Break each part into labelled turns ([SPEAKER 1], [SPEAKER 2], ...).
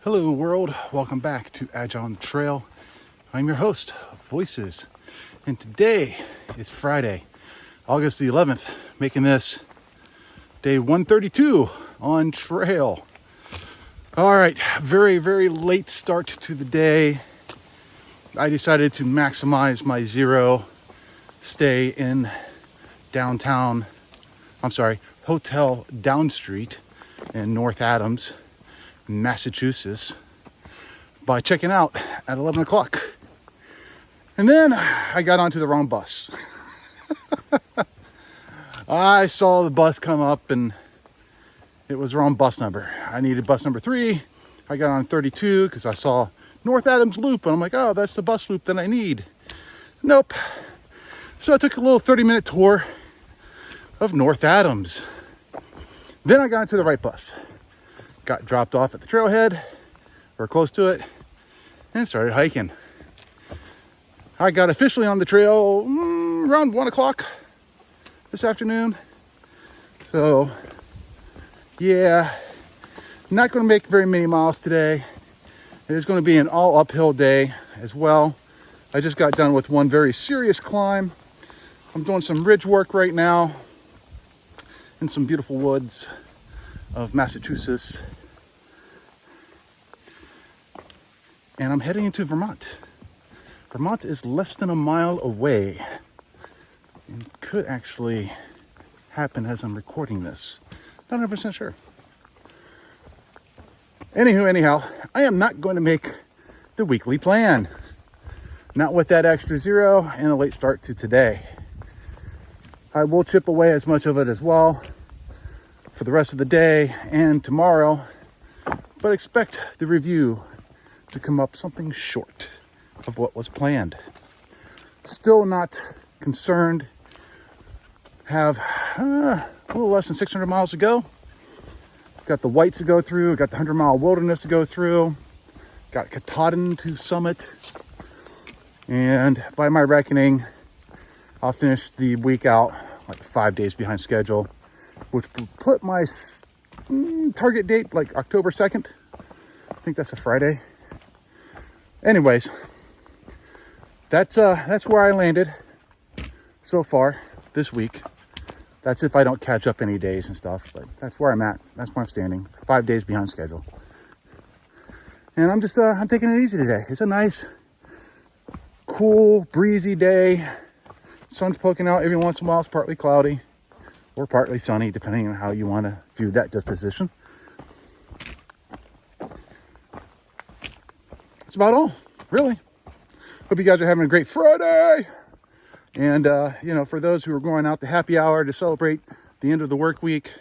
[SPEAKER 1] Hello world, welcome back to Agileonthetrail. I'm your host, Voices, and today is Friday, August the 11th, making this day 132 on trail. All right, very late start to the day. I decided to maximize my zero stay in Hotel Down Street in North Adams, Massachusetts, by checking out at 11 o'clock. And then I got onto the wrong bus. I saw the bus come up and it was the wrong bus number. I needed bus number 3. I got on 32 because I saw North Adams Loop and I'm like, oh, that's the bus loop that I need. Nope. So I took a little 30-minute tour of North Adams. Then I got into the right bus. Got dropped off at the trailhead, or close to it, and started hiking. I got officially on the trail around 1 o'clock this afternoon. So, yeah, not going to make very many miles today. It is going to be an all uphill day as well. I just got done with one very serious climb. I'm doing some ridge work right now in some beautiful woods of Massachusetts. And I'm heading into Vermont. Vermont is less than a mile away and could actually happen as I'm recording this. Not 100% sure. Anyhow, I am not going to make the weekly plan. Not with that extra zero and a late start to today. I will chip away as much of it as well for the rest of the day and tomorrow, but expect the review to come up something short of what was planned. Still not concerned. Have a little less than 600 miles to go. Got the Whites to go through, got the 100-mile wilderness to go through, got Katahdin to summit, and by my reckoning, I'll finish the week out like 5 days behind schedule, which will put my target date like October 2nd. I think that's a Friday. Anyways, that's where I landed so far this week. That's if I don't catch up any days and stuff, but that's where I'm at. That's where I'm standing, 5 days behind schedule. And I'm just, I'm taking it easy today. It's a nice, cool, breezy day. Sun's poking out every once in a while. It's partly cloudy or partly sunny, depending on how you want to view that disposition. That's about all, really. Hope you guys are having a great Friday. And, for those who are going out to happy hour to celebrate the end of the work week,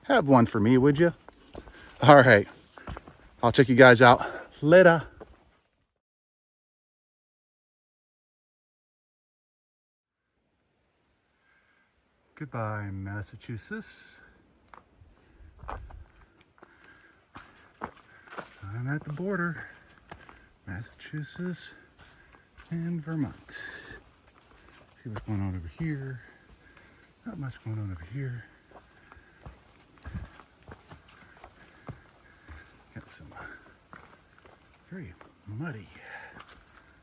[SPEAKER 1] have one for me, would you? All right. I'll check you guys out later. Goodbye, Massachusetts. I'm at the border. Massachusetts and Vermont. See what's going on over here. Not much going on over here. Got some very muddy.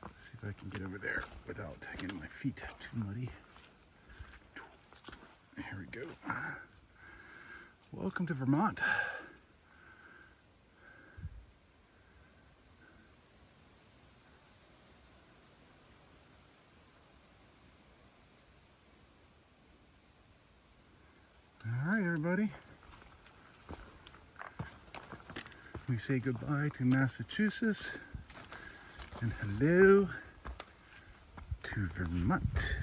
[SPEAKER 1] Let's see if I can get over there without getting my feet too muddy. Here we go. Welcome to Vermont. All right, everybody. We say goodbye to Massachusetts and hello to Vermont.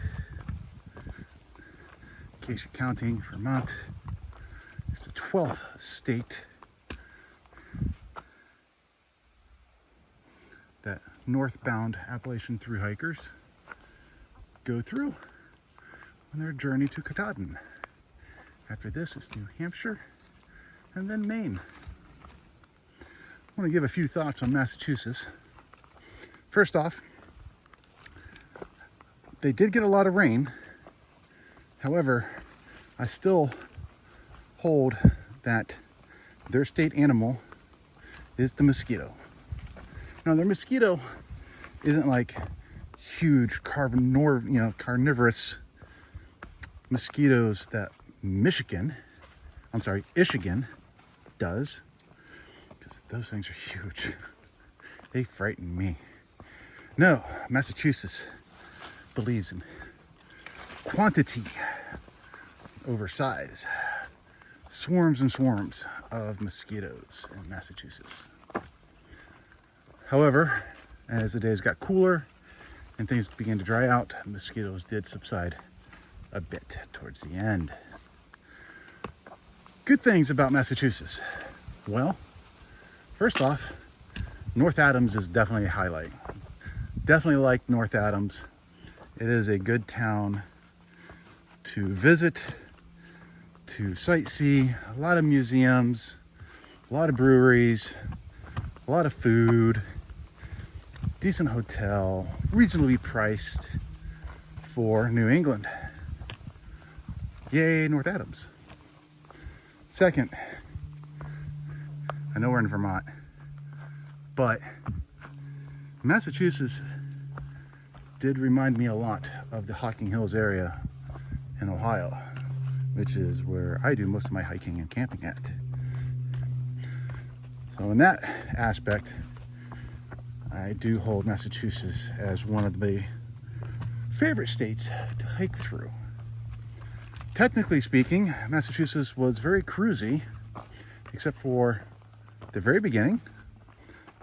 [SPEAKER 1] In case you're counting, Vermont is the 12th state that northbound Appalachian thru hikers go through on their journey to Katahdin. After this, it's New Hampshire and then Maine. I want to give a few thoughts on Massachusetts. First off, they did get a lot of rain. However, I still hold that their state animal is the mosquito. Now, their mosquito isn't like huge carnivorous mosquitoes that Michigan does, because those things are huge. They frighten me. No, Massachusetts believes in quantity over size. Swarms and swarms of mosquitoes in Massachusetts. However, as the days got cooler and things began to dry out, mosquitoes did subside a bit towards the end. Good things about Massachusetts. Well, first off, North Adams is definitely a highlight. Definitely like North Adams. It is a good town to visit, to sightsee, a lot of museums, a lot of breweries, a lot of food, decent hotel, reasonably priced for New England. Yay, North Adams. Second, I know we're in Vermont, but Massachusetts did remind me a lot of the Hocking Hills area in Ohio, which is where I do most of my hiking and camping at. So in that aspect, I do hold Massachusetts as one of the favorite states to hike through. Technically speaking, Massachusetts was very cruisy, except for the very beginning,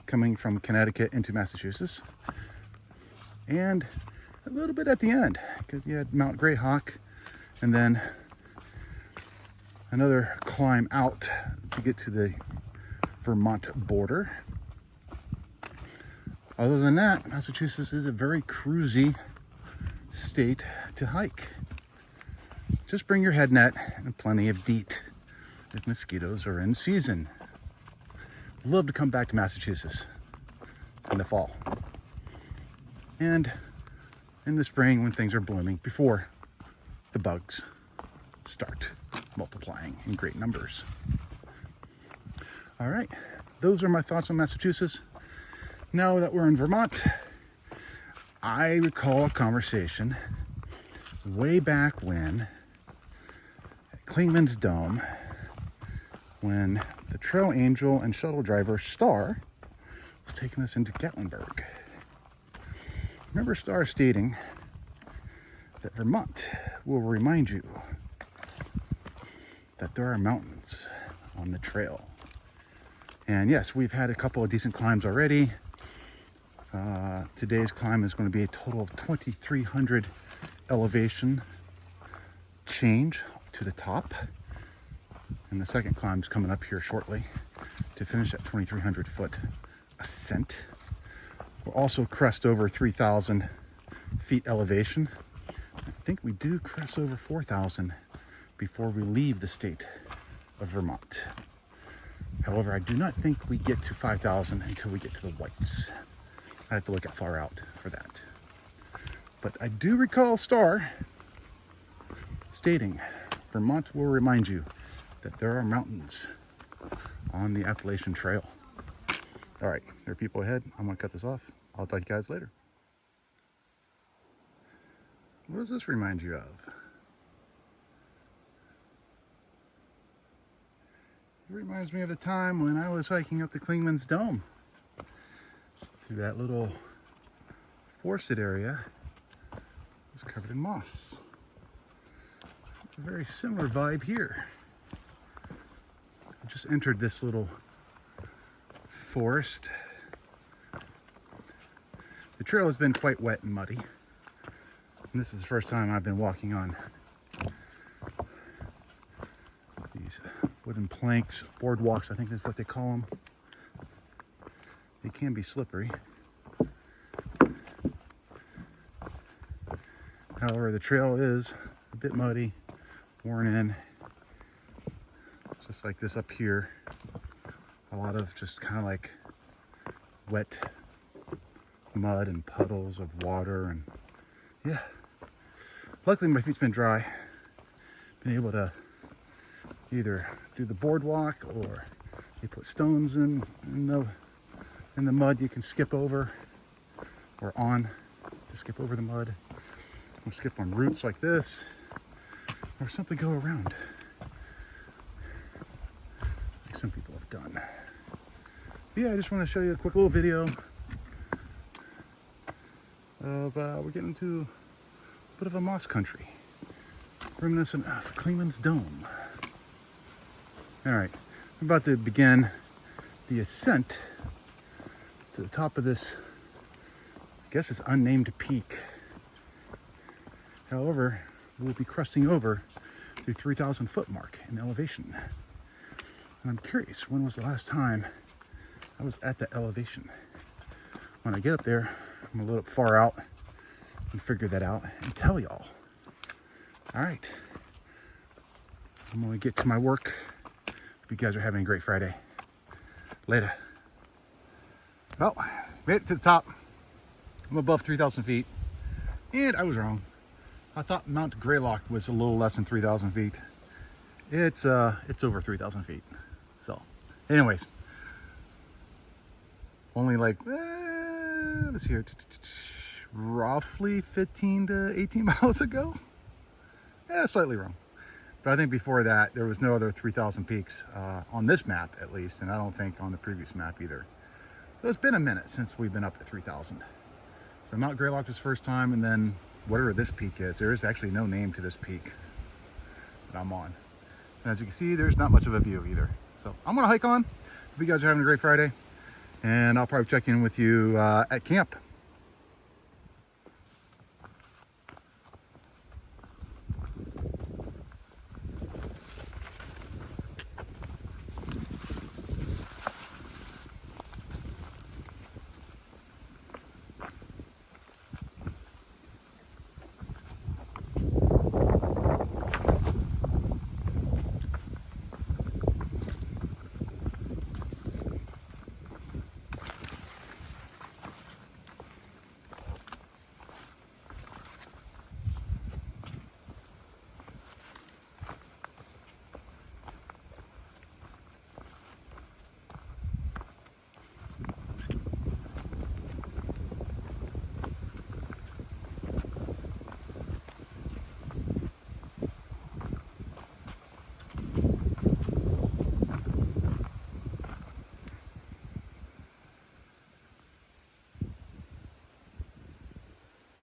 [SPEAKER 1] coming from Connecticut into Massachusetts, and a little bit at the end, because you had Mount Greyhawk, and then another climb out to get to the Vermont border. Other than that, Massachusetts is a very cruisy state to hike. Just bring your head net and plenty of DEET if mosquitoes are in season. Love to come back to Massachusetts in the fall and in the spring when things are blooming, before the bugs start multiplying in great numbers. All right, those are my thoughts on Massachusetts. Now that we're in Vermont, I recall a conversation way back when at Clingman's Dome, when the trail angel and shuttle driver Star was taking us into Gatlinburg. Remember Star stating that Vermont will remind you that there are mountains on the trail. And yes, we've had a couple of decent climbs already. Today's climb is going to be a total of 2,300 elevation change to the top. And the second climb is coming up here shortly to finish that 2,300 foot ascent. We'll also crest over 3,000 feet elevation. I think we do crest over 4,000 before we leave the state of Vermont. However, I do not think we get to 5,000 until we get to the Whites. I have to look at far out for that. But I do recall Star stating, Vermont will remind you that there are mountains on the Appalachian Trail. All right, there are people ahead. I'm gonna cut this off. I'll talk to you guys later. What does this remind you of? It reminds me of the time when I was hiking up to Clingman's Dome, through that little forested area. It was covered in moss. A very similar vibe here. I just entered this little forest. The trail has been quite wet and muddy, and this is the first time I've been walking on these wooden planks, boardwalks, I think that's what they call them. They can be slippery. However, the trail is a bit muddy, worn in, just like this up here. A lot of just kind of like wet mud and puddles of water, and yeah. Luckily my feet's been dry. Been able to either do the boardwalk, or they put stones in the In the mud, you can skip over or on to skip over the mud, or skip on roots like this, or simply go around like some people have done. But yeah, I just want to show you a quick little video of we're getting into a bit of a moss country, reminiscent of Kleeman's Dome. All right, I'm about to begin the ascent to the top of this, I guess it's unnamed peak. However, we'll be cresting over the 3,000 foot mark in elevation. And I'm curious, when was the last time I was at that elevation? When I get up there, I'm a little far out and figure that out and tell y'all. All right, I'm gonna get to my work. Hope you guys are having a great Friday. Later. Well, made it to the top. I'm above 3,000 feet, and I was wrong. I thought Mount Greylock was a little less than 3,000 feet. It's over 3,000 feet. So, anyways, only like let's see here, roughly 15 to 18 miles ago. Yeah, slightly wrong. But I think before that, there was no other 3,000 peaks on this map, at least, and I don't think on the previous map either. So it's been a minute since we've been up at 3,000. So Mount Greylock was first time, and then whatever this peak is, there is actually no name to this peak that I'm on. And as you can see, there's not much of a view either. So I'm gonna hike on. Hope you guys are having a great Friday, and I'll probably check in with you at camp.